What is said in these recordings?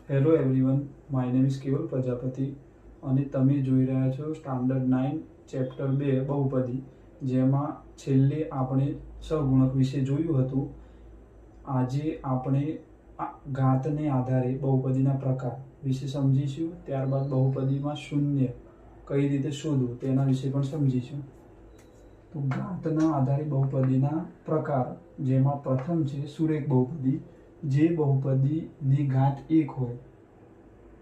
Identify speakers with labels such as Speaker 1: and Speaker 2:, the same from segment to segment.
Speaker 1: Hello everyone, my name is કેવલ પ્રજાપતિ અને તમે જોઈ રહ્યા છો સ્ટાન્ડર્ડ 9 ચેપ્ટર 2 બહુપદી, જેમાં છેલ્લે આપણે સહગુણક વિશે જોયું હતું. આજે આપણે ઘાતને આધારે બહુપદીના પ્રકાર વિશે સમજીશું. ત્યારબાદ બહુપદીમાં શૂન્ય કઈ રીતે શોધવું તેના વિશે પણ સમજીશું. તો ઘાતના આધારે બહુપદીના પ્રકાર, જેમાં પ્રથમ છે સુરેખ બહુપદી. જે બહુપદીની ઘાત 1 હોય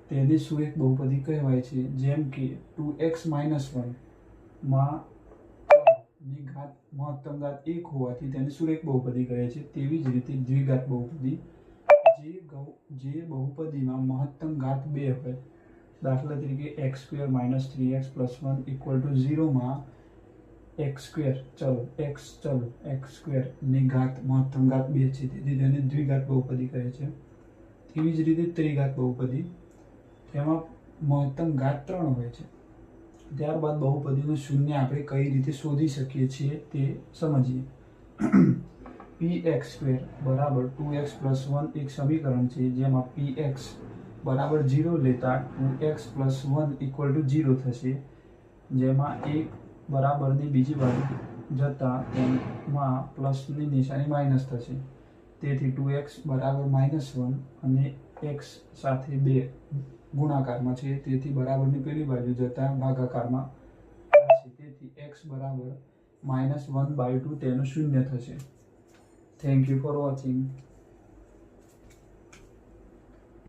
Speaker 1: તેને સુરેખ બહુપદી કહેવાય છે. જેમ કે 2x - 1 માં ની ઘાત મહત્તમ ઘાત 1 હોવાથી તેને સુરેખ બહુપદી કહે છે. તેવી જ રીતે દ્વિઘાત બહુપદી, જે બહુપદીમાં મહત્તમ ઘાત 2 હોય, દાખલા તરીકે x² - 3x + 1 = 0 માં x² ની ઘાત મહત્તમ ઘાત 2 છે, તેથી તેને દ્વિઘાત બહુપદી કહે છે. તેવી જ રીતે ત્રિઘાત બહુપદી, તેમાં મહત્તમ ઘાત 3 હોય છે. ત્યારબાદ બહુપદીનું શૂન્ય આપણે કઈ રીતે શોધી શકીએ છીએ તે સમજીએ. px² = 2x + 1 એક સમીકરણ છે, જેમાં px = 0 લેતા 2x + 1 = 0 થશે. જેમાં 1 બરાબરની બીજી બાજુ જતા તેમાં પ્લસની નિશાની માઇનસ થશે. તેથી 2x = -1 અને x સાથે 2 ગુણાકારમાં છે, તેથી બરાબરની પેલી બાજુ જતા ભાગાકારમાં થશે. તેથી x = -1/2 તેનું શૂન્ય થશે. Thank you for watching.